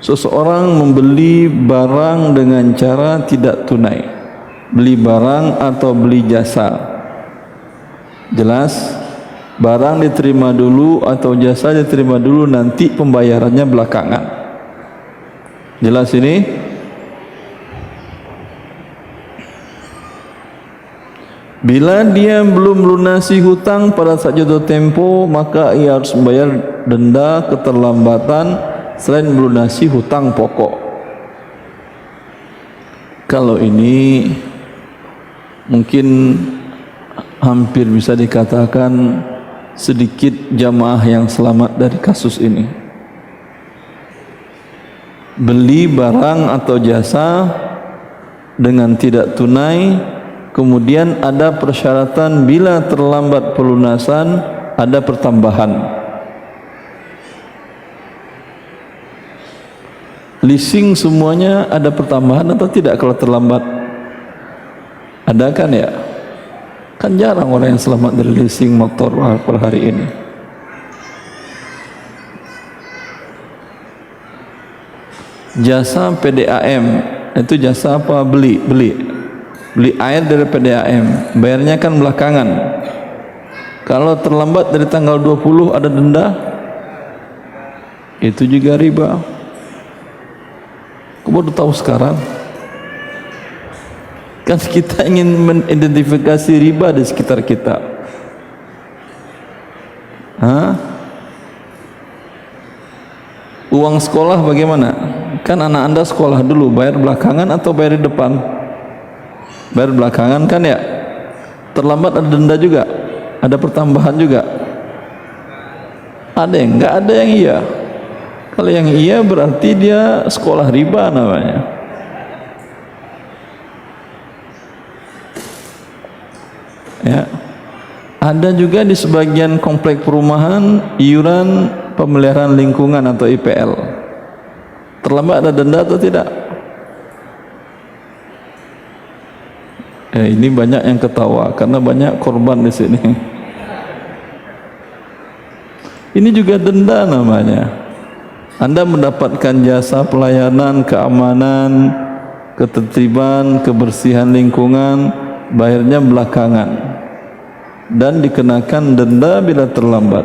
seseorang membeli barang dengan cara tidak tunai, beli barang atau beli jasa. Jelas, barang diterima dulu atau jasa diterima dulu, nanti pembayarannya belakangan. Jelas ini? Bila dia belum melunasi hutang pada saat jatuh tempo, maka ia harus membayar denda keterlambatan selain melunasi hutang pokok. Kalau ini mungkin hampir bisa dikatakan sedikit jamaah yang selamat dari kasus ini. Beli barang atau jasa dengan tidak tunai, kemudian ada persyaratan bila terlambat pelunasan ada pertambahan. Leasing semuanya ada pertambahan atau tidak kalau terlambat? Ada kan ya? Kan jarang orang yang selamat dari leasing motor per hari ini. Jasa PDAM itu jasa apa? Beli air dari PDAM, bayarnya kan belakangan. Kalau terlambat dari tanggal 20 ada denda, itu juga riba. Kau baru tahu sekarang? Kan kita ingin mengidentifikasi riba di sekitar kita. Uang sekolah bagaimana? Kan anak anda sekolah dulu, bayar belakangan atau bayar di depan? Bayar belakangan kan ya? Terlambat ada denda juga, ada pertambahan juga. Ada yang enggak, ada yang iya. Kalau yang iya berarti dia sekolah riba namanya. Ya. Ada juga di sebagian komplek perumahan iuran pemeliharaan lingkungan atau IPL. Terlambat ada denda atau tidak? Ini banyak yang ketawa karena banyak korban di sini. Ini juga denda namanya. Anda mendapatkan jasa pelayanan, keamanan, ketertiban, kebersihan lingkungan, bayarnya belakangan dan dikenakan denda bila terlambat.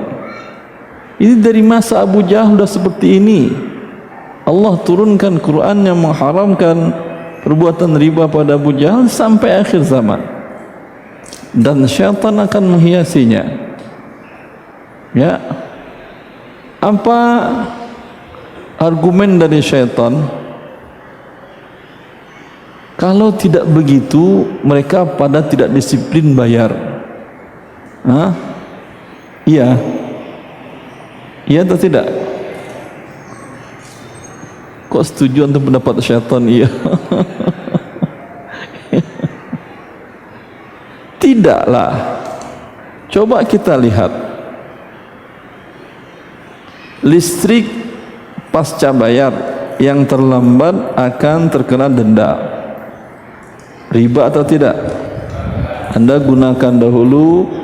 Ini dari masa Abu Jahal sudah seperti ini. Allah turunkan Quran yang mengharamkan perbuatan riba pada Abu Jahal sampai akhir zaman, dan syaitan akan menghiasinya. Ya, apa argumen dari syaitan? Kalau tidak begitu mereka pada tidak disiplin bayar. Iya atau tidak? Kok setuju untuk pendapat syaitan? Iya. Tidaklah. Coba kita lihat listrik pasca bayar yang terlambat akan terkena denda. Riba atau tidak? Anda gunakan dahulu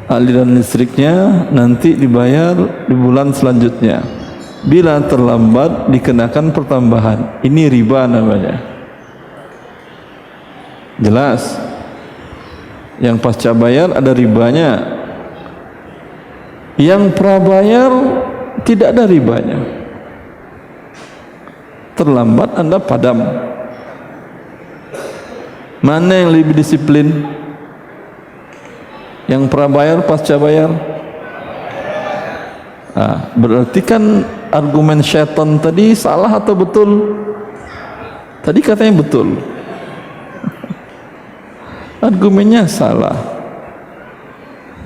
aliran listriknya, nanti dibayar di bulan selanjutnya. Bila terlambat dikenakan pertambahan. Ini riba namanya. Jelas? Yang pasca bayar ada ribanya. Yang prabayar tidak ada ribanya. Terlambat Anda padam. Mana yang lebih disiplin? Yang prabayar, pasca bayar? Berarti kan argumen syaitan tadi salah atau betul? Tadi katanya betul. Argumennya salah.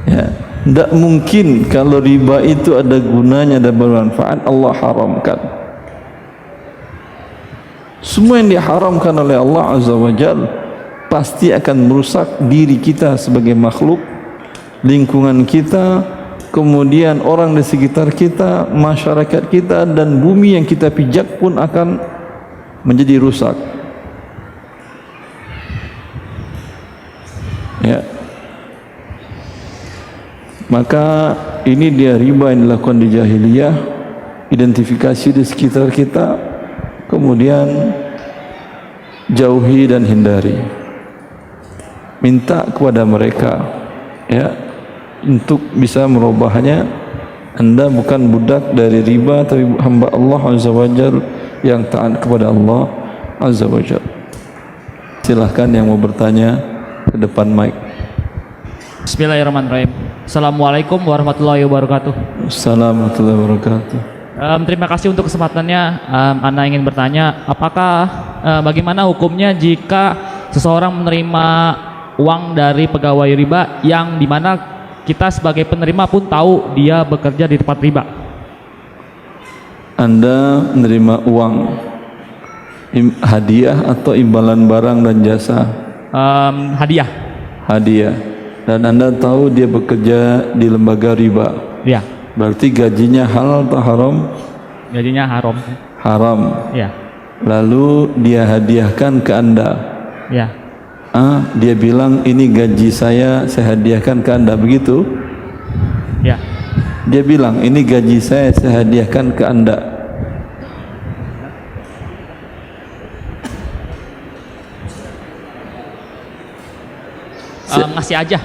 Ya, tidak mungkin kalau riba itu ada gunanya dan bermanfaat Allah haramkan. Semua yang diharamkan oleh Allah Azza wa Jalla pasti akan merusak diri kita sebagai makhluk, lingkungan kita, kemudian orang di sekitar kita, masyarakat kita, dan bumi yang kita pijak pun akan menjadi rusak. Ya. Maka ini dia riba yang dilakukan di jahiliyah, identifikasi di sekitar kita, kemudian jauhi dan hindari. Minta kepada mereka ya untuk bisa merubahnya. Anda bukan budak dari riba, tapi hamba Allah Azza wa Jal yang taat kepada Allah Azza wa Jal. Silahkan yang mau bertanya ke depan mic. Bismillahirrahmanirrahim. Assalamualaikum warahmatullahi wabarakatuh. Assalamualaikum warahmatullahi wabarakatuh. Terima kasih untuk kesempatannya. Anda ingin bertanya, apakah bagaimana hukumnya jika seseorang menerima uang dari pegawai riba yang dimana kita sebagai penerima pun tahu dia bekerja di tempat riba? Anda menerima uang hadiah atau imbalan barang dan jasa? Hadiah. Hadiah. Dan Anda tahu dia bekerja di lembaga riba. Ya. Berarti gajinya halal atau haram? Gajinya haram. Haram. Ya. Lalu dia hadiahkan ke Anda. Ya. Dia bilang ini gaji saya hadiahkan ke Anda, begitu? Ya. Dia bilang ini gaji saya hadiahkan ke Anda. Ngasih aja.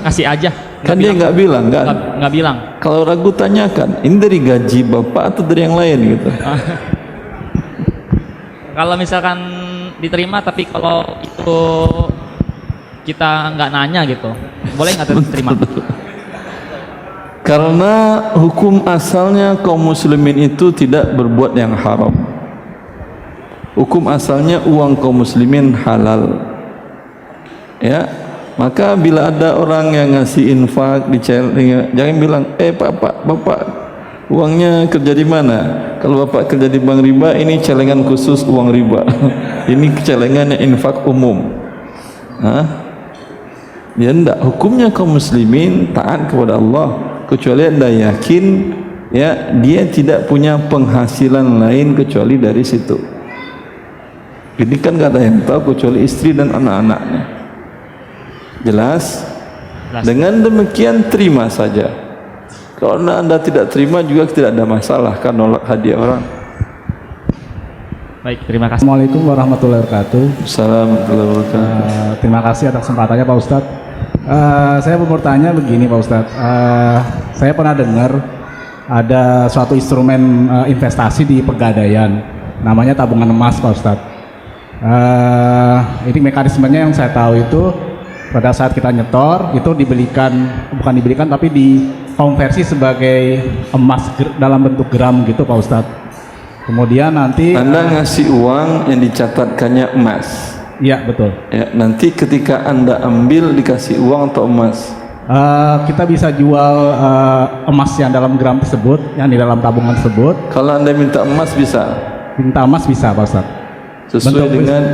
Ngasih aja. Kan dia nggak bilang kan? Nggak bilang. Kalau ragu tanyakan, ini dari gaji bapak atau dari yang lain gitu. Kalau misalkan diterima, tapi kalau itu kita nggak nanya gitu, boleh nggak diterima? Karena hukum asalnya kaum muslimin itu tidak berbuat yang haram. Hukum asalnya uang kaum muslimin halal. Ya, maka bila ada orang yang ngasih infak jangan bilang, bapak uangnya kerja di mana? Kalau bapak kerja di bank riba, ini celengan khusus uang riba. Ini celengannya infak umum. Ya enggak, hukumnya kaum muslimin taat kepada Allah, kecuali Anda yakin ya dia tidak punya penghasilan lain kecuali dari situ. Ini kan enggak ada yang tahu kecuali istri dan anak-anaknya. Jelas? Dengan demikian terima saja. Kalau Anda tidak terima juga tidak ada masalah, kan nolak hadiah orang. Baik, terima kasih. Assalamualaikum warahmatullahi wabarakatuh. Assalamualaikum warahmatullahi wabarakatuh. Terima kasih atas kesempatannya Pak Ustadz. Saya mau bertanya begini Pak Ustadz. Saya pernah dengar ada suatu instrumen investasi di Pegadaian, namanya tabungan emas Pak Ustadz. Ini mekanismenya yang saya tahu itu pada saat kita nyetor itu bukan dibelikan tapi dikonversi sebagai emas dalam bentuk gram gitu Pak Ustadz. Kemudian nanti Anda ngasih uang yang dicatatkannya emas. Iya betul. Ya, nanti ketika Anda ambil dikasih uang atau emas? Kita bisa jual emas yang dalam gram tersebut, yang di dalam tabungan tersebut. Kalau Anda minta emas bisa? Minta emas bisa Pak Ustadz. Sesuai dengan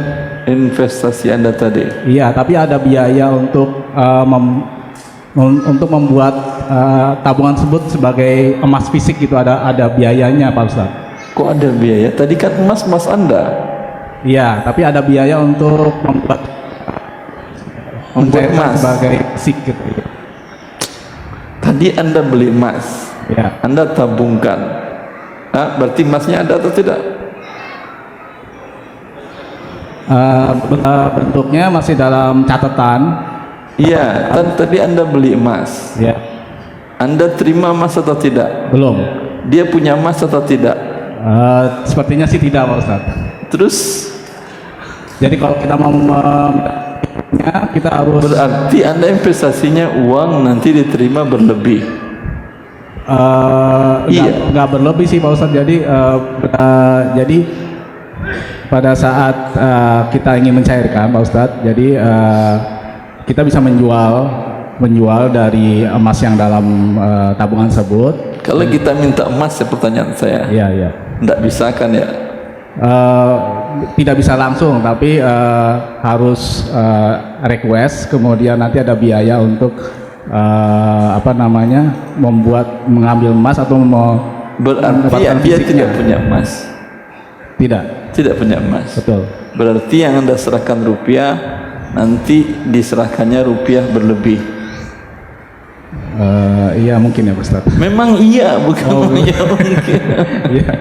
investasi Anda tadi. Iya, tapi ada biaya untuk membuat tabungan tersebut sebagai emas fisik gitu, ada biayanya Pak Ustadz. Kok ada biaya? Tadi kan emas Anda. Iya, tapi ada biaya untuk membuat emas sebagai fisik gitu. Tadi Anda beli emas. Ya. Anda tabungkan. Berarti emasnya ada atau tidak? Bentuknya masih dalam catatan. Iya, tadi Anda beli emas. Ya. Anda terima emas atau tidak? Belum. Dia punya emas atau tidak? Sepertinya sih tidak Pak Ustadz. Terus? Jadi kalau kita mau kita harus. Berarti Anda investasinya uang nanti diterima berlebih. Nggak berlebih sih Pak Ustadz. Jadi pada saat kita ingin mencairkan Pak Ustadz, jadi kita bisa menjual dari emas yang dalam tabungan tersebut. Kalau kita minta emas, ya pertanyaan saya. Iya. Tidak bisa kan ya? Tidak bisa langsung, tapi harus request. Kemudian nanti ada biaya untuk mengambil emas atau berarti dia tidak punya emas. Tidak punya emas. Betul. Berarti yang Anda serahkan rupiah, nanti diserahkannya rupiah berlebih. Iya mungkin ya Pak Ustadz. Memang iya, bukan iya mungkin. Iya.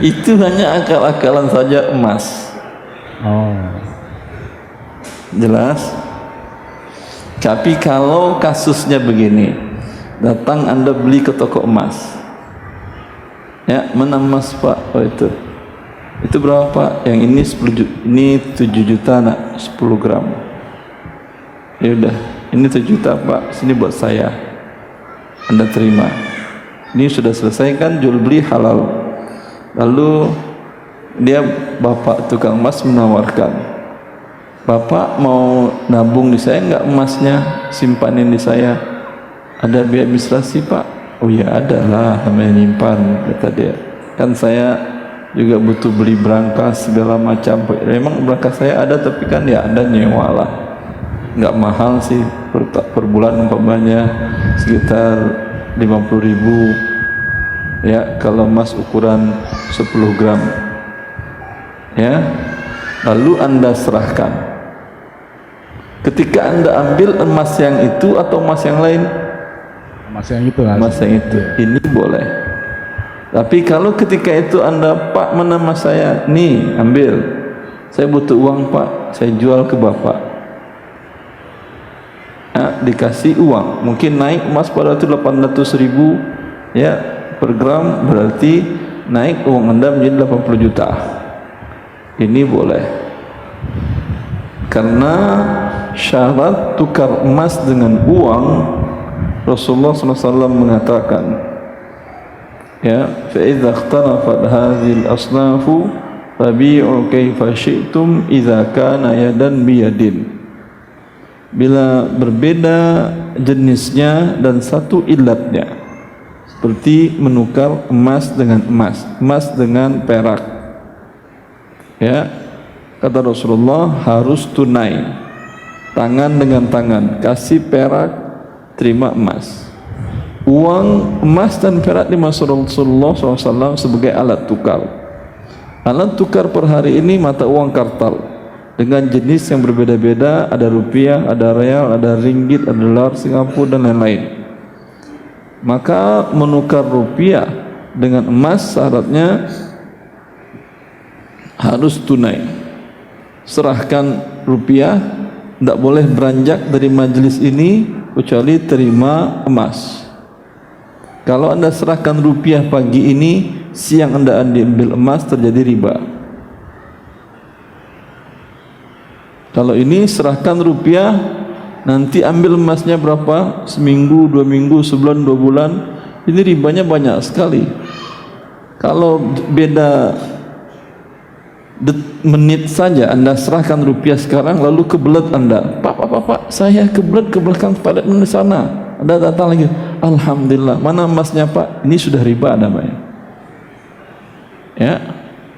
Itu hanya akal-akalan saja emas. Oh. Jelas? Tapi kalau kasusnya begini, datang Anda beli ke toko emas. Ya, mana emas Pak? Oh itu berapa Pak? Yang ini 10 juta, ini 7 juta nak, 10 gram. Ya udah, ini 7 juta Pak, sini buat saya. Anda terima. Ini sudah selesai kan, jual beli halal. Lalu dia bapak tukang emas menawarkan, Bapak mau nabung di saya enggak emasnya, simpanin di saya? Ada biaya administrasi Pak? Oh ya ada lah, namanya nyimpan, kata dia. Kan saya juga butuh beli berangkas segala macam. Memang berangkas saya ada, tapi kan ya ada nyewa lah. Enggak mahal sih, per bulan umpamanya sekitar 50.000 ya, kalau emas ukuran 10 gram ya. Lalu Anda serahkan. Ketika Anda ambil emas yang itu atau emas yang lain? Emas yang itu lah. Emas yang itu, ini boleh. Tapi kalau ketika itu Anda, Pak mana emas saya? Nih ambil, saya butuh uang Pak, saya jual ke Bapak. Dikasih uang, mungkin naik emas pada itu 800.000 ya per gram, berarti naik uang Anda menjadi 80 juta. Ini boleh, karena syarat tukar emas dengan uang Rasulullah SAW mengatakan ya, fa idza ikhtalafat hadhil asnafu fabi'u kaifa syi'tum idza kana yadan biyadin. Bila berbeda jenisnya dan satu ilatnya, seperti menukar emas dengan emas, emas dengan perak ya, kata Rasulullah harus tunai, tangan dengan tangan, kasih perak, terima emas. Uang emas dan perak di masa Rasulullah SAW sebagai alat tukar. Alat tukar per hari ini mata uang kartal dengan jenis yang berbeda-beda, ada rupiah, ada real, ada ringgit, ada dolar Singapura dan lain-lain. Maka menukar rupiah dengan emas syaratnya harus tunai. Serahkan rupiah, tidak boleh beranjak dari majelis ini kecuali terima emas. Kalau Anda serahkan rupiah pagi ini, siang Anda ambil emas, terjadi riba. Kalau ini serahkan rupiah, nanti ambil emasnya berapa? Seminggu, 2 minggu, sebulan, 2 bulan. Ini ribanya banyak sekali. Kalau beda menit saja Anda serahkan rupiah sekarang, lalu kebelet Anda, Pak, saya kebelet ke belakang pada di sana. Anda datang lagi, Alhamdulillah, mana emasnya Pak? Ini sudah riba namanya. Ya,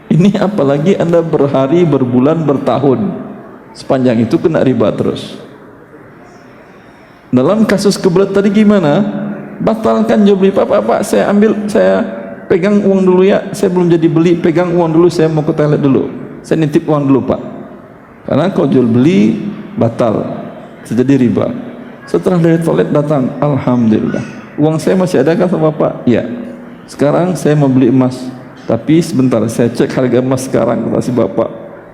ini apalagi Anda berhari, berbulan, bertahun. Sepanjang itu kena riba terus. Dalam kasus kebelet tadi gimana? Batalkan jual beli. Pak, saya pegang uang dulu ya, saya belum jadi beli, pegang uang dulu, saya mau ke toilet dulu, saya nitip uang dulu Pak. Karena kalau jual beli batal, terjadi riba. Setelah dari toilet datang, Alhamdulillah, uang saya masih ada kan sama Pak? Ya. Sekarang saya mau beli emas, tapi sebentar saya cek harga emas sekarang, kata si Bapak.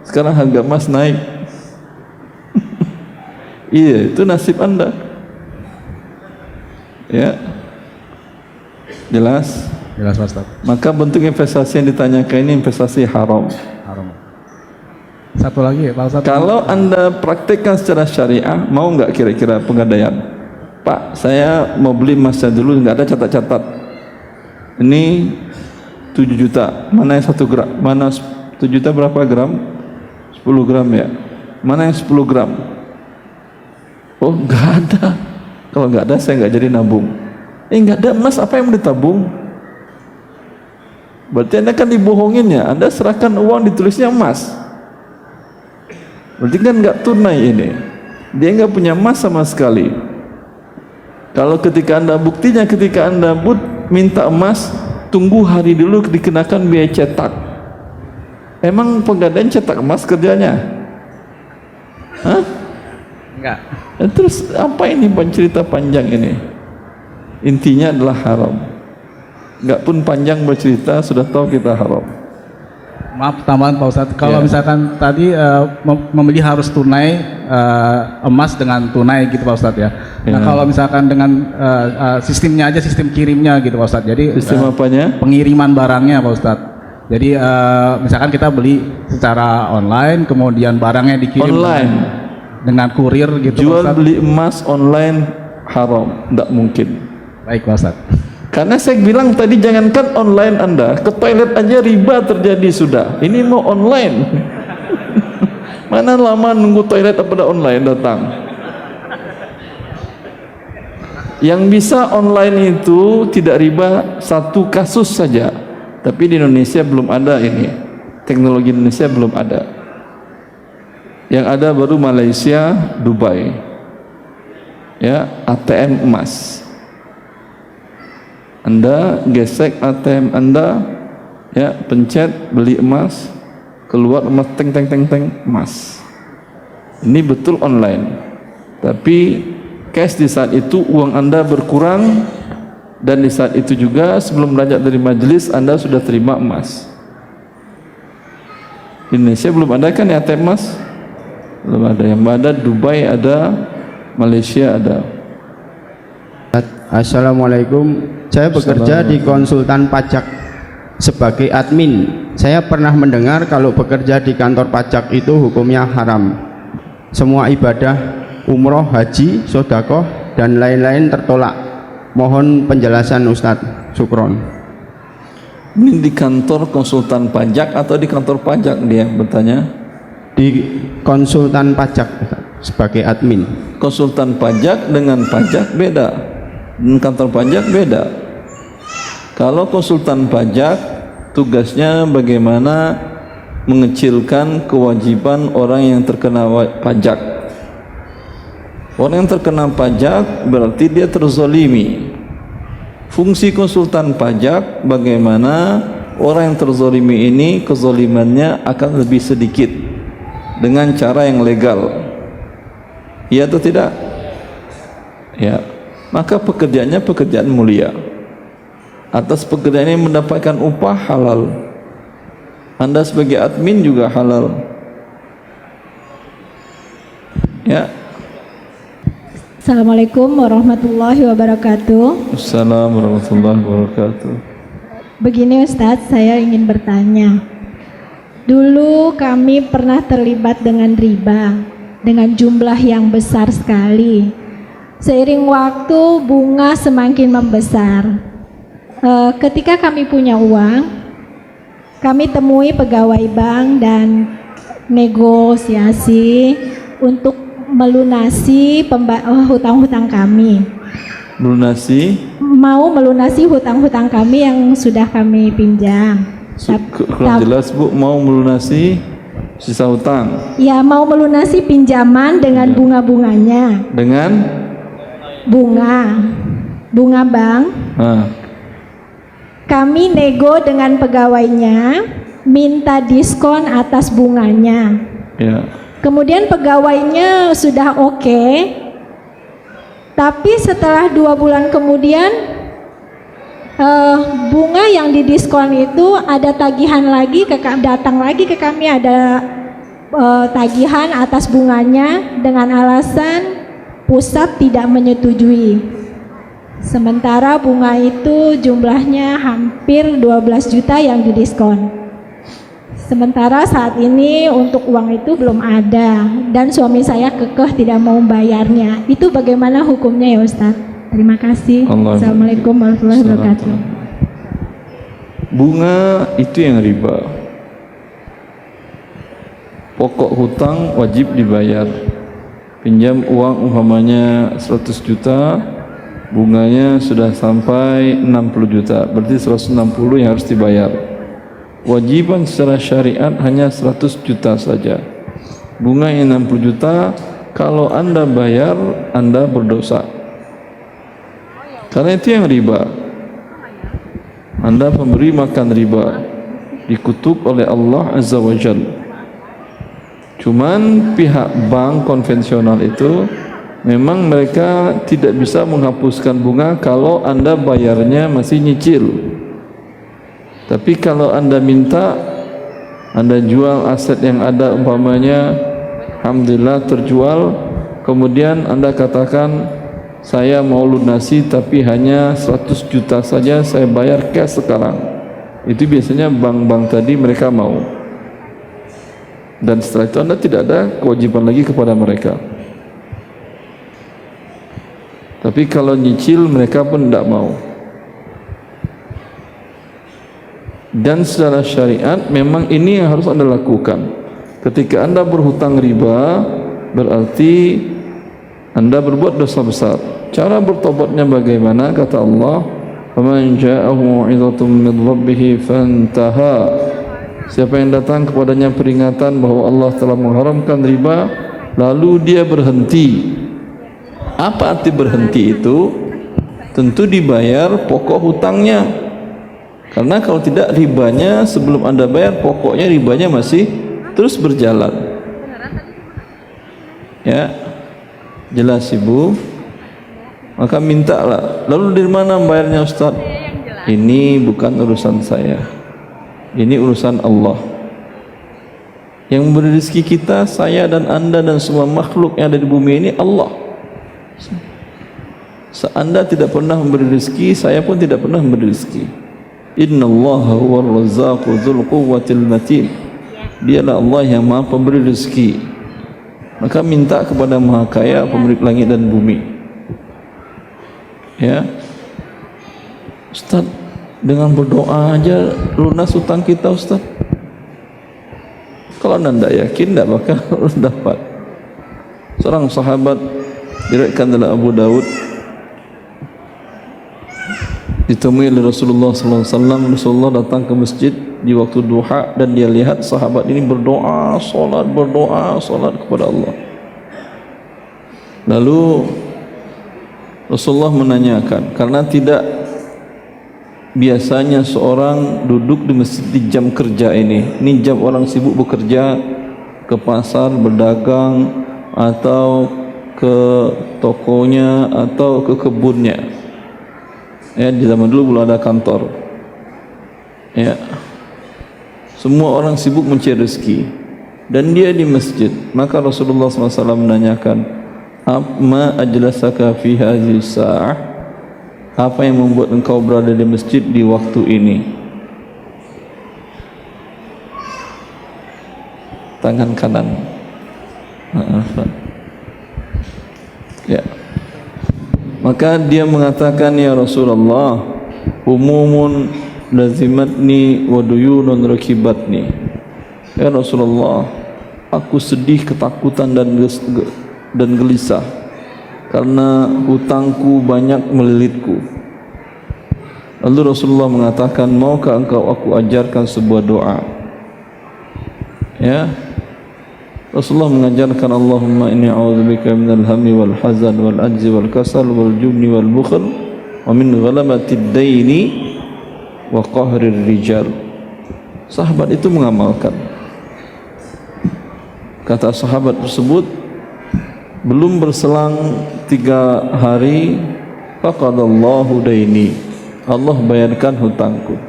Sekarang harga emas naik. Iya, itu nasib Anda. Ya, jelas. Jelas Pak Ustaz. Maka bentuk investasi yang ditanyakan ini investasi haram. Haram. Satu lagi Pak Ustaz. Kalau Anda praktekkan secara syariah, mau nggak kira-kira pegadaian? Pak, saya mau beli emasnya dulu, nggak ada catat-catat. Ini 7 juta. Mana yang 1 gram? Mana 7 juta berapa gram? 10 gram ya. Mana yang 10 gram? Oh, nggak ada. Kalau nggak ada, saya nggak jadi nabung. Nggak ada emas, apa yang mau ditabung? Berarti Anda kan dibohonginnya. Anda serahkan uang, ditulisnya emas. Berarti kan nggak tunai ini. Dia nggak punya emas sama sekali. Kalau ketika Anda, buktinya ketika Anda minta emas, tunggu hari dulu dikenakan biaya cetak. Emang pegadaian cetak emas kerjanya? Hah? Enggak. Terus apa ini cerita panjang ini? Intinya adalah haram. Enggak pun panjang bercerita sudah tahu kita haram. Maaf tambahan Pak Ustadz, kalau Ya. misalkan tadi membeli harus tunai emas dengan tunai gitu Pak Ustadz ya. Nah Ya. kalau misalkan dengan sistemnya aja, sistem kirimnya gitu Pak Ustadz. Jadi Sistem apanya? pengiriman barangnya Pak Ustadz. Jadi misalkan kita beli secara online, kemudian barangnya dikirim Online. dengan kurir gitu Pak Jual Ustadz. beli emas online haram, tidak mungkin. Baik Pak Ustadz. Karena saya bilang tadi jangankan online Anda, ke toilet aja riba terjadi sudah. Ini mau online. Mana lama nunggu toilet apa dah online datang. Yang bisa online itu tidak riba satu kasus saja. Tapi di Indonesia belum ada ini. Teknologi Indonesia belum ada. Yang ada baru Malaysia, Dubai. Ya, ATM emas. Anda gesek ATM Anda, ya, pencet beli emas, keluar emas teng teng teng teng emas. Ini betul online. Tapi cash di saat itu uang Anda berkurang, dan di saat itu juga sebelum beranjak dari majelis Anda sudah terima emas. Di Indonesia belum ada kan ya ATM emas? Belum ada. Yang ada Dubai ada, Malaysia ada. Assalamualaikum. Saya bekerja di konsultan pajak sebagai admin. Saya pernah mendengar kalau bekerja di kantor pajak itu hukumnya haram. Semua ibadah umroh, haji, sedekah dan lain-lain tertolak. Mohon penjelasan Ustadz. Syukron. Ini di kantor konsultan pajak atau di kantor pajak dia bertanya? Di konsultan pajak sebagai admin. Konsultan pajak dengan pajak beda, dan kantor pajak beda. Kalau konsultan pajak tugasnya bagaimana mengecilkan kewajiban orang yang terkena pajak. Orang yang terkena pajak berarti dia terzolimi. Fungsi konsultan pajak bagaimana orang yang terzolimi ini kezolimannya akan lebih sedikit dengan cara yang legal. Iya atau tidak? Ya, maka pekerjaannya pekerjaan mulia. Atas pekerjaan ini mendapatkan upah halal. Anda sebagai admin juga halal. Ya. Assalamualaikum warahmatullahi wabarakatuh. Assalamualaikum warahmatullahi wabarakatuh. Begini Ustadz, saya ingin bertanya. Dulu kami pernah terlibat dengan riba dengan jumlah yang besar sekali. Seiring waktu bunga semakin membesar. Ketika kami punya uang, kami temui pegawai bank dan negosiasi untuk melunasi hutang-hutang kami. Mau melunasi hutang-hutang kami yang sudah kami pinjam. Kurang jelas Bu, mau melunasi sisa hutang. Ya, mau melunasi pinjaman dengan bunga-bunganya. Dengan bunga bank. Kami nego dengan pegawainya, minta diskon atas bunganya. Ya. Kemudian pegawainya sudah oke, tapi setelah 2 bulan kemudian bunga yang didiskon itu ada tagihan lagi, datang lagi ke kami, ada tagihan atas bunganya dengan alasan pusat tidak menyetujui. Sementara bunga itu jumlahnya hampir 12 juta yang didiskon. Sementara saat ini untuk uang itu belum ada dan suami saya kekeh tidak mau membayarnya. Itu bagaimana hukumnya ya Ustaz? Terima kasih. Assalamualaikum warahmatullahi wabarakatuh. Bunga itu yang riba. Pokok hutang wajib dibayar. Pinjam uang umpamanya 100 juta, bunganya sudah sampai 60 juta, berarti 160 yang harus dibayar. Wajiban secara syariat hanya 100 juta saja. Bunga yang 60 juta, kalau Anda bayar, Anda berdosa. Karena itu yang riba. Anda pemberi makan riba, dikutuk oleh Allah Azza wa Jalla. Cuman pihak bank konvensional itu memang mereka tidak bisa menghapuskan bunga kalau Anda bayarnya masih nyicil. Tapi kalau Anda minta, Anda jual aset yang ada, umpamanya alhamdulillah terjual, kemudian Anda katakan saya mau lunasi tapi hanya 100 juta saja, saya bayar cash sekarang. Itu biasanya bank-bank tadi mereka mau. Dan setelah itu Anda tidak ada kewajiban lagi kepada mereka. Tapi kalau nyicil mereka pun tidak mau. Dan secara syariat memang ini yang harus Anda lakukan. Ketika Anda berhutang riba, berarti Anda berbuat dosa besar. Cara bertobatnya bagaimana? Kata Allah, "Faman ja'ahu mau'izatun min rabbih fantaha." Siapa yang datang kepadanya peringatan bahwa Allah telah mengharamkan riba, lalu dia berhenti. Apa arti berhenti itu? Tentu dibayar pokok hutangnya. Karena kalau tidak, ribanya sebelum Anda bayar pokoknya, ribanya masih terus berjalan. Ya, jelas Ibu. Maka mintalah. Lalu dari mana bayarnya Ustaz? Ini bukan urusan saya. Ini urusan Allah. Yang memberi rezeki kita, saya dan Anda dan semua makhluk yang ada di bumi ini Allah. Anda tidak pernah memberi rezeki, saya pun tidak pernah memberi rezeki. Innallaha huwar razzaqu dzul quwwatil matin. Dialah Allah yang Maha pemberi rezeki. Maka minta kepada Maha Kaya, pemilik langit dan bumi. Ya. Ustaz, dengan berdoa aja lunas hutang kita Ustaz. Kalau Anda yakin tidak bakal dapat. Seorang sahabat diriwayatkan oleh Abu Daud, ditemui oleh Rasulullah SAW. Rasulullah datang ke masjid di waktu duha dan dia lihat sahabat ini berdoa, solat kepada Allah. Lalu Rasulullah menanyakan, karena tidak biasanya seorang duduk di masjid di jam kerja ini jam orang sibuk bekerja, ke pasar berdagang atau ke tokonya atau ke kebunnya. Ya, di zaman dulu belum ada kantor. Ya, semua orang sibuk mencari rezeki dan dia di masjid. Maka Rasulullah SAW menanyakan, "Ma ajlasaka fi hadhihi sa'ah?" Apa yang membuat engkau berada di masjid di waktu ini? Tangan kanan. Ya. Maka dia mengatakan, "Ya Rasulullah, umumun lazimatni wa duyunun rakibatni." Ya Rasulullah, aku sedih, ketakutan dan gelisah karena hutangku banyak melilitku. Lalu Rasulullah mengatakan, "Maukah engkau aku ajarkan sebuah doa?" Ya. Rasulullah mengajarkan, "Allahumma inni a'udzubika minal hammi wal hazan wal ajzi wal kasal wal jubni wal bukhl wa min ghalamati daini wa qahrir rijal." Sahabat itu mengamalkan. Kata sahabat tersebut, belum berselang 3 hari, faqadallahu daini, Allah bayarkan hutangku.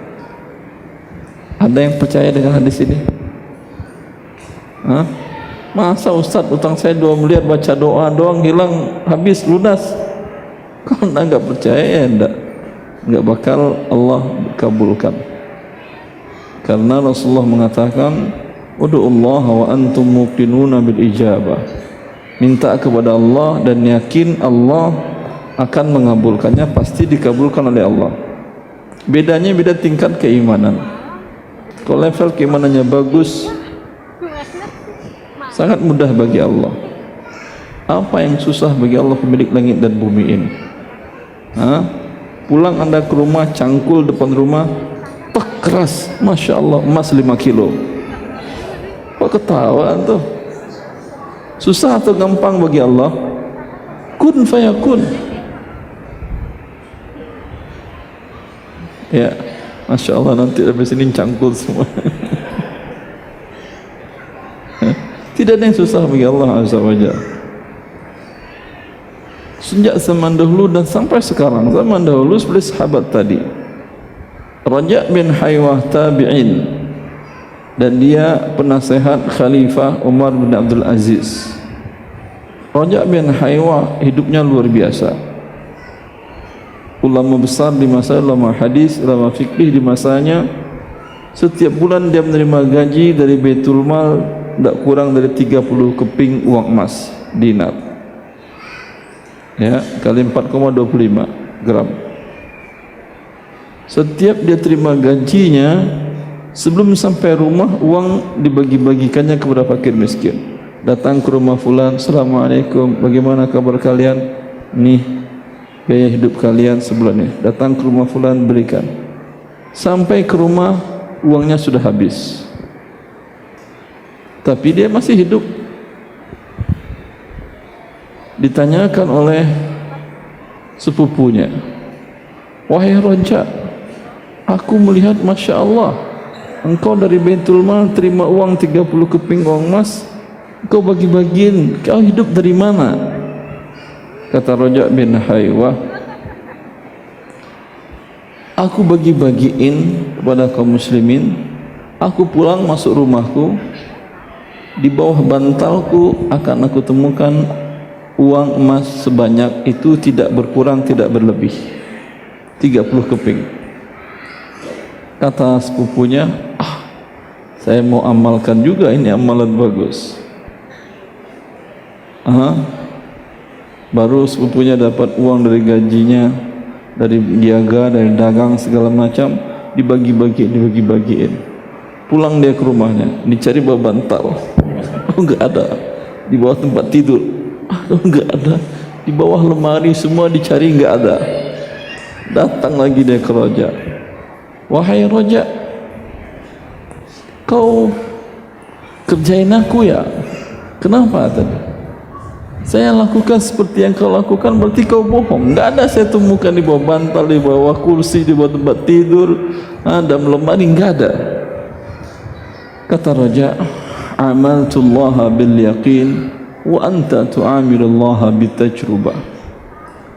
Ada yang percaya dengan hadis ini? Hah? Masa Ustaz utang saya 2 miliar, baca doa doang hilang, habis, lunas? Kalau Anda enggak percaya, ya enggak bakal Allah kabulkan. Karena Rasulullah mengatakan, "Ud'ullaha wa antum muqinuna bil ijabah." Minta kepada Allah dan yakin Allah akan mengabulkannya, pasti dikabulkan oleh Allah. Bedanya beda tingkat keimanan. Kalau level keimanannya bagus, sangat mudah bagi Allah. Apa yang susah bagi Allah, pemilik langit dan bumi ini? Pulang Anda ke rumah, cangkul depan rumah, tek keras, Masya Allah, emas 5 kilo. Kok ketawa tuh? Susah atau gampang bagi Allah? Kun fayakun. Ya, Masya Allah, nanti habis ini cangkul semua. Tidak ada yang susah bagi Allah Azza wa Jalla. sejak zaman dahulu dan sampai sekarang. Zaman dahulu seperti sahabat tadi, Raja' bin Haywah tabi'in, dan dia penasehat Khalifah Umar bin Abdul Aziz. Raja' bin Haywah hidupnya luar biasa, ulama besar di masa, ulama hadis, ulama fikih di masanya. Setiap bulan dia menerima gaji dari Baitul Mal tidak kurang dari 30 keping uang emas, dinar, ya, kali 4,25 gram. Setiap dia terima gajinya, sebelum sampai rumah uang dibagi-bagikannya kepada fakir miskin. Datang ke rumah fulan, assalamualaikum, bagaimana kabar kalian, nih biaya hidup kalian sebulan ini. Datang ke rumah fulan, berikan. Sampai ke rumah uangnya sudah habis, tapi dia masih hidup. Ditanyakan oleh sepupunya, wahai Raja', aku melihat Masya Allah, engkau dari Baitul Mal terima uang 30 keping uang emas, kau bagi-bagiin, kau hidup dari mana? Kata Raja' bin Haywah, aku bagi-bagiin kepada kaum muslimin. Aku pulang masuk rumahku, di bawah bantalku akan aku temukan uang emas sebanyak itu, tidak berkurang tidak berlebih, 30 keping. Kata sepupunya, saya mau amalkan juga, ini amalan bagus. Baru sepupunya dapat uang dari gajinya, dari niaga, dari dagang segala macam, dibagi-bagiin. Pulang dia ke rumahnya, dicari bawah bantal, enggak ada. Di bawah tempat tidur, enggak ada. Di bawah lemari semua dicari, enggak ada. Datang lagi dia ke Raja', wahai Raja', kau kerjain aku ya? Kenapa tadi? Saya lakukan seperti yang kau lakukan, berarti kau bohong. Enggak ada saya temukan di bawah bantal, di bawah kursi, di bawah tempat tidur, dalam lemari, enggak ada. Kata Raja', amaltullaha bil yaqin wa anta tu'amilullaha bitajrubah.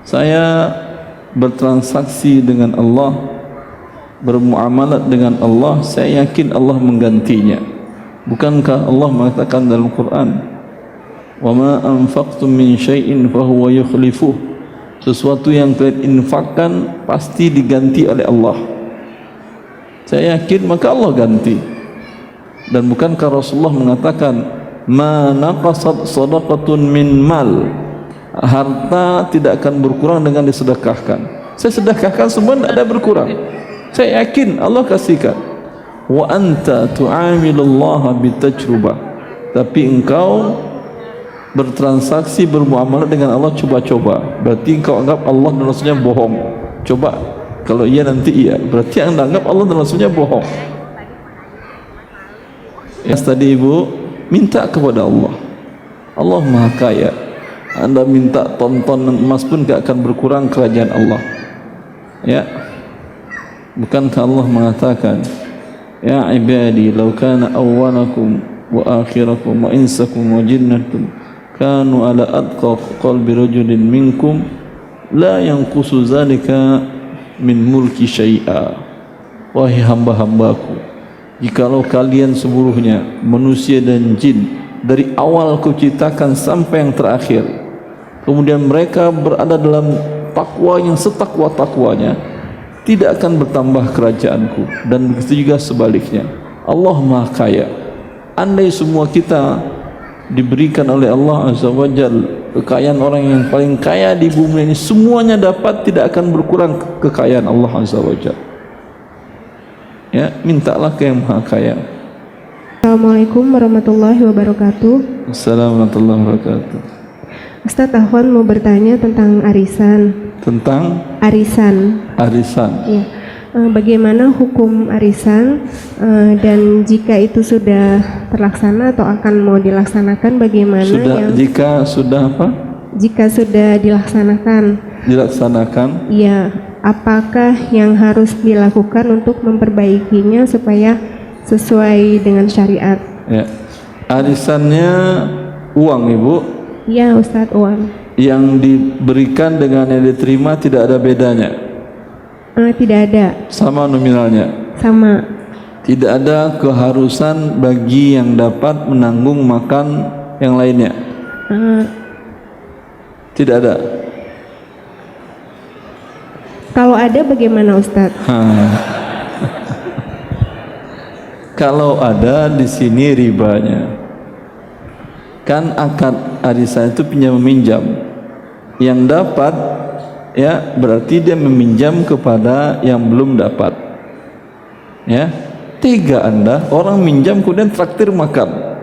Saya bertransaksi dengan Allah, bermuamalat dengan Allah, saya yakin Allah menggantinya. Bukankah Allah mengatakan dalam Quran, wa ma anfaqtum min syai'in fahuwa yukhlifuh, sesuatu yang kalian infakkan pasti diganti oleh Allah. Saya yakin, maka Allah ganti. Dan bukankah Rasulullah mengatakan, ma naqasat sadaqatun min mal, harta tidak akan berkurang dengan disedekahkan. Saya sedekahkan semua tidak ada berkurang, saya yakin Allah kasihkan. Wa anta tu'amilullaha bitajrubah, tapi engkau bertransaksi, bermuamalah dengan Allah coba-coba, berarti engkau anggap Allah dan Rasulnya bohong. Coba, kalau iya nanti iya, berarti anda anggap Allah dan Rasulnya bohong. Yang tadi ibu minta kepada Allah, Allah maha kaya, anda minta tontonan emas pun gak akan berkurang kerajaan Allah, ya. Bukankah Allah mengatakan, ya ibadi law kana awwalakum wa akhirakum wa insakum wa jinnatum kanu ala atqa qalbi rajulin minkum la yanqusu zalika min mulki syai'a. Wahai hamba-hambaku, jikalau kalian seluruhnya, manusia dan jin, dari awal kuciptakan sampai yang terakhir, kemudian mereka berada dalam takwa yang setakwa-takwanya, tidak akan bertambah kerajaanku. Dan begitu juga sebaliknya, Allah maha kaya. Andai semua kita diberikan oleh Allah Azza wa Jalla kekayaan orang yang paling kaya di bumi ini, semuanya dapat, tidak akan berkurang kekayaan Allah Azza wa Jalla. Ya, mintalah ke yang maha kaya. Assalamualaikum warahmatullahi wabarakatuh. Assalamualaikum warahmatullahi wabarakatuh. Ustadz Ahwan mau bertanya tentang arisan. Tentang Arisan. Ya. Bagaimana hukum arisan, dan jika itu sudah terlaksana atau akan mau dilaksanakan, bagaimana jika sudah apa? Jika sudah dilaksanakan, ya, apakah yang harus dilakukan untuk memperbaikinya supaya sesuai dengan syariat? Ya. Arisannya uang, Ibu? Ya, Ustadz, uang. yang diberikan dengan yang diterima tidak ada bedanya? Tidak ada. Sama nominalnya? Sama. Tidak ada keharusan bagi yang dapat menanggung makan yang lainnya? Tidak ada. Kalau ada bagaimana Ustadz? Kalau ada di sini ribanya. Kan akad arisan itu pinjam meminjam. Yang dapat ya berarti dia meminjam kepada yang belum dapat. Ya, tega Anda orang minjam kemudian traktir makan.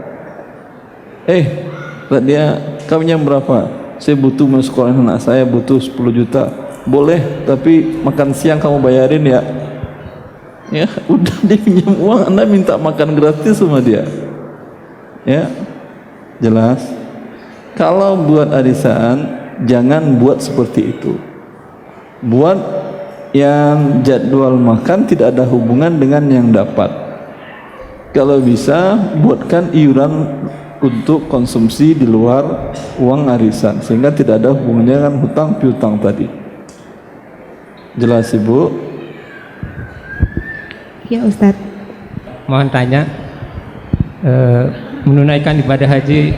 Dia kamu minjam berapa? Saya butuh masuk sekolah anak saya, butuh 10 juta. Boleh, tapi makan siang kamu bayarin ya. Ya, udah dia pinjam uang, Anda minta makan gratis sama dia. Ya, jelas. Kalau buat arisan jangan buat seperti itu. Buat yang jadwal makan tidak ada hubungan dengan yang dapat. Kalau bisa buatkan iuran untuk konsumsi di luar uang arisan sehingga tidak ada hubungannya dengan hutang piutang tadi. Jelas Ibu? Ya Ustadz. Mohon tanya, menunaikan ibadah haji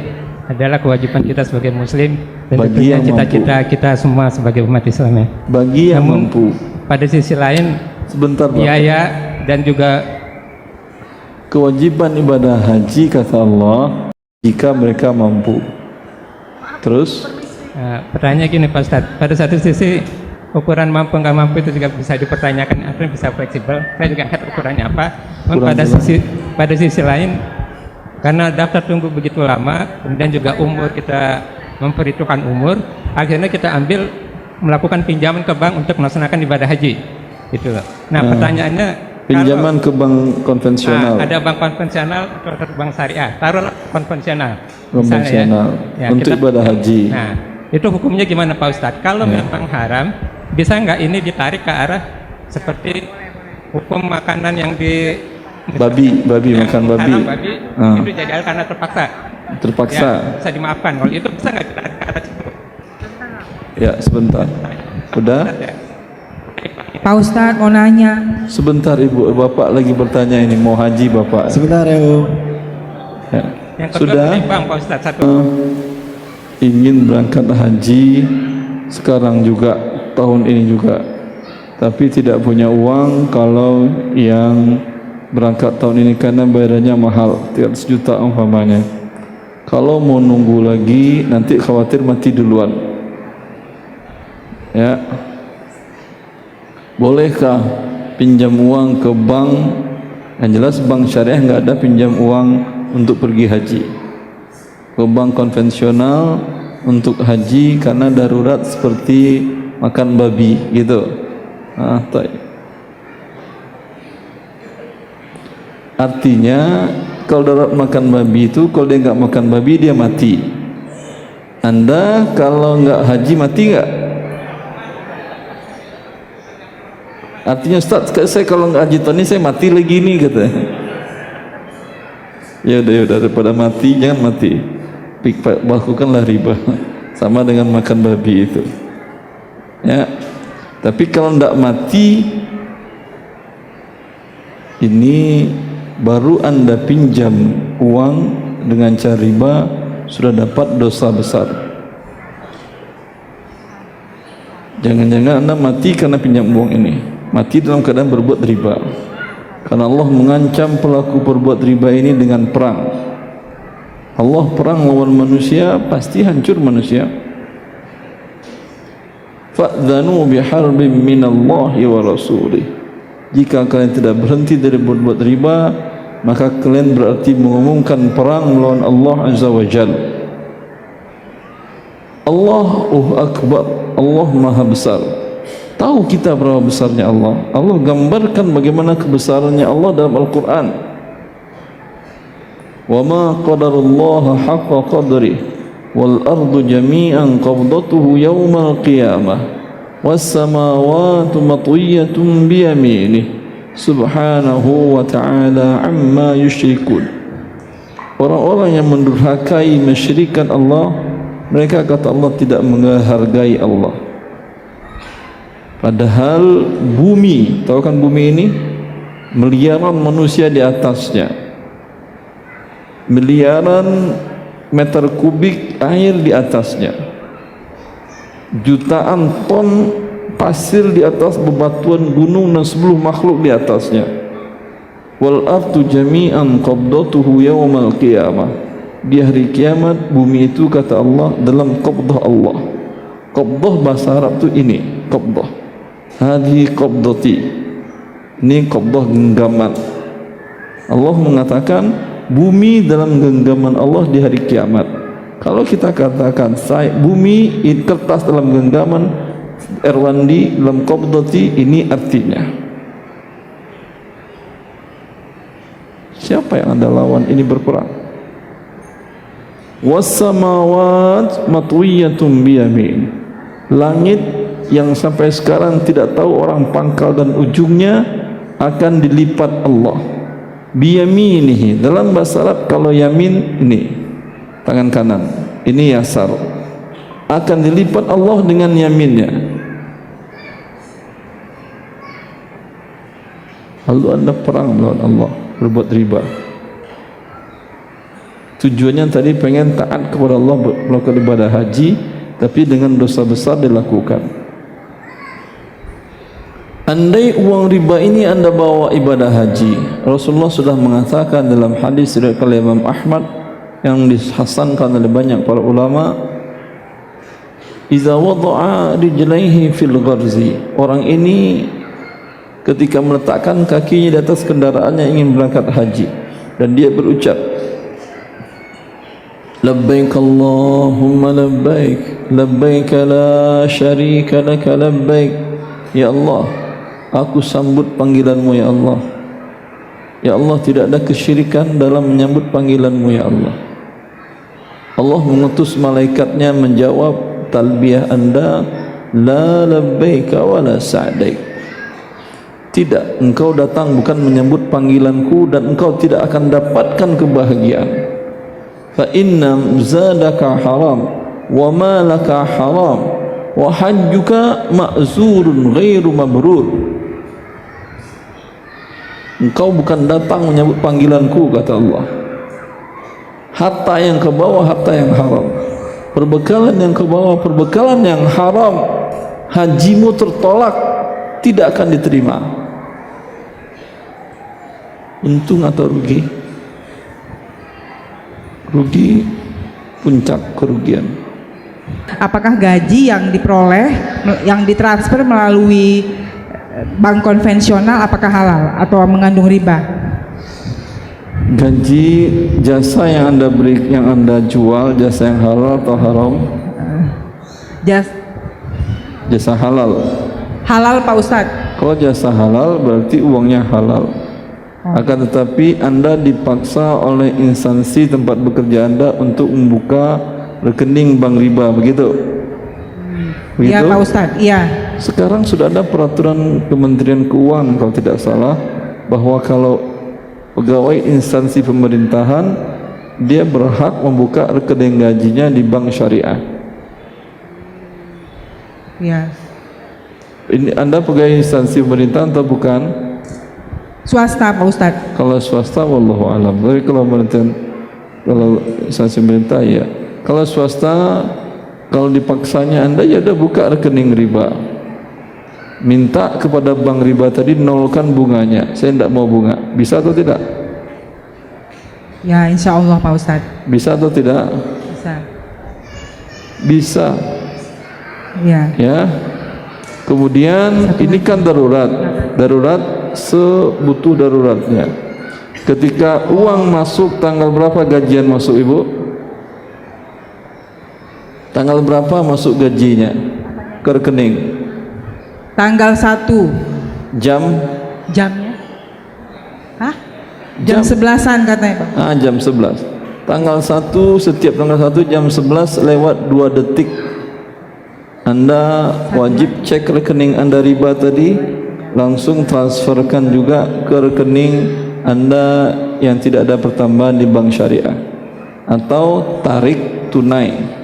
adalah kewajiban kita sebagai muslim dan tentunya cita-cita kita semua sebagai umat Islam ya. Bagi yang mampu. Pada sisi lain, sebentar biaya dan juga kewajiban ibadah haji kata Allah jika mereka mampu. Terus pertanyaan gini Pak Ustadz, pada satu sisi ukuran mampu nggak mampu itu juga bisa dipertanyakan, artinya bisa fleksibel. Saya juga nggak tahu ukurannya apa. Pada sisi lain, karena daftar tunggu begitu lama, kemudian juga umur kita memperhitungkan umur, akhirnya kita melakukan pinjaman ke bank untuk melaksanakan ibadah haji, gitu loh. Nah, pertanyaannya, pinjaman ke bank konvensional. Ada bank konvensional atau bank syariah, taruhlah konvensional. Konvensional ya, untuk ibadah haji. Nah, itu hukumnya gimana Pak Ustadz? Kalau memang haram, bisa nggak ini ditarik ke arah seperti hukum makanan yang di babi makan babi, itu jadi karena terpaksa ya, bisa dimaafkan. Kalau itu bisa nggak ditarik ke arah situ? Ya sebentar, udah Pak Ustadz mau nanya. Sebentar Ibu, Bapak lagi bertanya ini mau haji Bapak. Sebentar ya Bu. Ya. Yang kedua, sudah Pak Ustadz, satu. Ingin berangkat haji sekarang juga, tahun ini juga, tapi tidak punya uang. Kalau yang berangkat tahun ini karena bayarannya mahal, 300 juta umpamanya, kalau mau nunggu lagi nanti khawatir mati duluan. Ya, bolehkah pinjam uang ke bank? Yang jelas bank syariah nggak ada pinjam uang untuk pergi haji. Ke bank konvensional untuk haji karena darurat seperti makan babi gitu. Artinya kalau darurat makan babi itu, kalau dia nggak makan babi dia mati. Anda kalau nggak haji mati nggak? Artinya Ustaz, saya kalau nggak haji tahun ini saya mati lagi nih kata. Ya udah daripada mati jangan mati. Lakukanlah riba sama dengan makan babi itu. Ya. Tapi kalau nggak mati, ini baru Anda pinjam uang dengan cara riba sudah dapat dosa besar. Jangan-jangan Anda mati karena pinjam uang ini. Mati dalam keadaan berbuat riba, karena Allah mengancam pelaku berbuat riba ini dengan perang. Allah perang lawan manusia, pasti hancur manusia. Fa'dhanu biharbin minallahi wa rasulih. Jika kalian tidak berhenti dari berbuat riba, maka kalian berarti mengumumkan perang melawan Allah Azza wa Jalla. Allahu Akbar, Allah Maha Besar. Tahu kita berapa besarnya Allah. Allah gambarkan bagaimana kebesarannya Allah dalam Al-Quran. Wa ma qadarullaha haqqa qadrih wal ardu jami'an qabdatuhu yawmal qiyamah was samawati matwiyatun biyaminih subhanahu wa ta'ala amma yusyrikun. Orang-orang yang mendurhakai mensyirikkan Allah Mereka kata Allah tidak menghargai Allah. Padahal bumi, tahu kan bumi ini? Miliaran manusia di atasnya, miliaran meter kubik air di atasnya, jutaan ton pasir di atas bebatuan gunung dan seluruh makhluk di atasnya. Wal ardu jami'an qabdatuhu yawmal qiyamah. Di hari kiamat bumi itu kata Allah dalam qabdah Allah. Qabdah bahasa Arab itu ini, qabdah. Hadhi qabdati. Ini qabdah genggaman. Allah mengatakan bumi dalam genggaman Allah di hari kiamat. Kalau kita katakan bumi kertas dalam genggaman Erwandi dalam qabdati, ini artinya siapa yang Anda lawan ini berperang. Was-samawat matwiyatun biyamin. Langit yang sampai sekarang tidak tahu orang pangkal dan ujungnya akan dilipat Allah biyaminihi. Dalam bahasa Arab kalau yamin ini tangan kanan, ini yasar, akan dilipat Allah dengan yaminnya. Lalu Anda perang melawan Allah, berbuat riba. Tujuannya tadi pengen taat kepada Allah, melakukan ibadah haji, tapi dengan dosa besar dilakukan. Andai uang riba ini Anda bawa ibadah haji, Rasulullah sudah mengatakan dalam hadis riwayat Imam Ahmad yang dihasankan oleh banyak para ulama, iza wada'a rijlaihi fil gharzi, orang ini ketika meletakkan kakinya di atas kendaraannya ingin berangkat haji dan dia berucap labbaik Allahumma labbaik labbaik la syarika laka labbaik, ya Allah aku sambut panggilanmu ya Allah, ya Allah tidak ada kesyirikan dalam menyambut panggilanmu ya Allah. Allah mengutus malaikatnya menjawab talbiyah Anda, la labbaika wa la sa'daik, tidak, engkau datang bukan menyambut panggilanku dan engkau tidak akan dapatkan kebahagiaan. Fa inna zadaka haram wa malaka haram wa hajjuka ma'zurun ghairu mabrur. Engkau bukan datang menyambut panggilanku kata Allah. Harta yang kau bawa harta yang haram, perbekalan yang kau bawa perbekalan yang haram, hajimu tertolak, tidak akan diterima. Untung atau rugi? Rugi, puncak kerugian. Apakah gaji yang diperoleh, yang ditransfer melalui bank konvensional, apakah halal atau mengandung riba? Gaji jasa yang Anda beri, yang Anda jual, jasa yang halal atau haram? Jasa halal. Halal Pak Ustadz. Kalau jasa halal berarti uangnya halal. Akan tetapi Anda dipaksa oleh instansi tempat bekerja Anda untuk membuka rekening bank riba, begitu? Iya Pak Ustadz, iya. Sekarang sudah ada peraturan Kementerian Keuangan kalau tidak salah, bahwa kalau pegawai instansi pemerintahan dia berhak membuka rekening gajinya di bank syariah. Iya. Ini Anda pegawai instansi pemerintahan atau bukan? Swasta Pak Ustadz. Kalau swasta wallahu alam. Tapi kalau instansi pemerintah ya. Kalau swasta, kalau dipaksanya Anda ya udah buka rekening riba, minta kepada bank riba tadi nolkan bunganya, saya tidak mau bunga, bisa atau tidak? Ya insya Allah Pak Ustadz. Bisa atau tidak? Bisa. Bisa. Ya. Ya. Kemudian ini kan darurat, darurat sebutuh daruratnya. Ketika uang masuk, tanggal berapa gajian masuk Ibu? Tanggal berapa masuk gajinya ke rekening? Tanggal 1. Jamnya? Hah? Jam 11-an katanya Pak. Jam 11. Tanggal 1, setiap tanggal 1 jam 11 lewat 2 detik Anda wajib cek rekening Anda riba tadi, langsung transferkan juga ke rekening Anda yang tidak ada pertambahan di bank syariah, atau tarik tunai.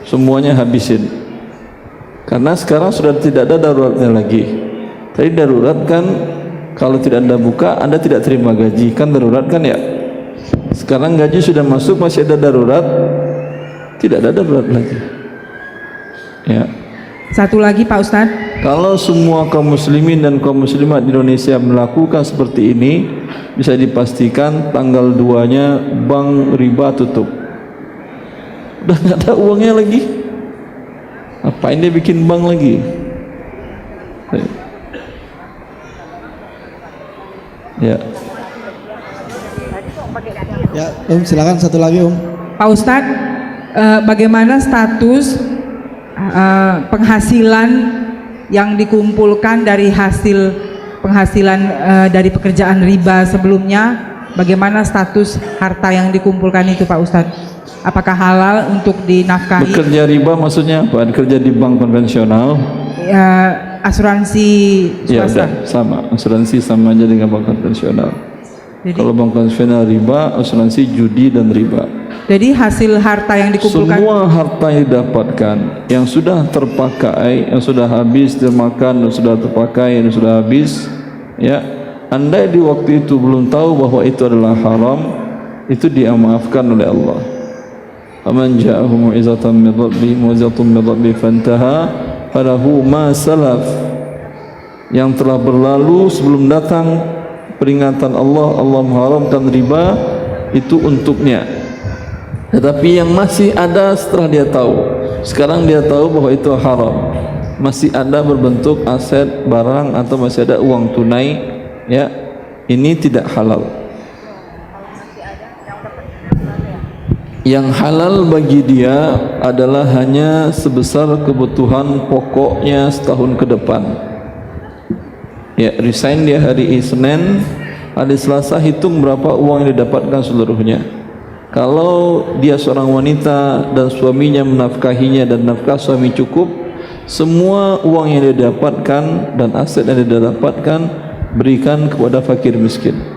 semuanya habisin. Karena sekarang sudah tidak ada daruratnya lagi. Tadi darurat kan kalau tidak Anda buka, Anda tidak terima gaji, kan darurat kan ya. Sekarang gaji sudah masuk, masih ada darurat, tidak ada darurat lagi. Ya. Satu lagi Pak Ustadz. Kalau semua kaum muslimin dan kaum muslimat di Indonesia melakukan seperti ini, bisa dipastikan tanggal 2-nya bank riba tutup. Udah nggak ada uangnya lagi. Apain dia bikin bank lagi? Ya. Ya, silakan satu lagi Pak Ustadz, bagaimana status penghasilan yang dikumpulkan dari hasil penghasilan dari pekerjaan riba sebelumnya? Bagaimana status harta yang dikumpulkan itu Pak Ustadz? Apakah halal untuk dinafkahi? Bekerja riba maksudnya apa? Kerja di bank konvensional? Ya, asuransi swasta. Ya, sama. Asuransi sama aja dengan bank konvensional. Jadi, kalau bank konvensional riba, asuransi judi dan riba. Jadi hasil harta yang dikumpulkan, semua harta yang didapatkan, yang sudah terpakai, yang sudah habis dimakan, yang sudah terpakai, yang sudah habis, ya, andai di waktu itu belum tahu bahwa itu adalah haram, itu dimaafkan oleh Allah. Aman ja'ahu mu'izatan min rabbih mu'izatun min rabbih fantaha falahu ma salaf. Yang telah berlalu sebelum datang peringatan Allah, Allah mengharamkan riba, itu untuknya. Tetapi yang masih ada setelah dia tahu, sekarang dia tahu bahwa itu haram, masih ada berbentuk aset, barang, atau masih ada uang tunai, ya, ini tidak halal. Yang halal bagi dia adalah hanya sebesar kebutuhan pokoknya setahun ke depan. Ya, resign dia hari Senin, hari Selasa hitung berapa uang yang didapatkan seluruhnya. Kalau dia seorang wanita dan suaminya menafkahinya dan nafkah suami cukup, semua uang yang dia dapatkan dan aset yang dia dapatkan berikan kepada fakir miskin.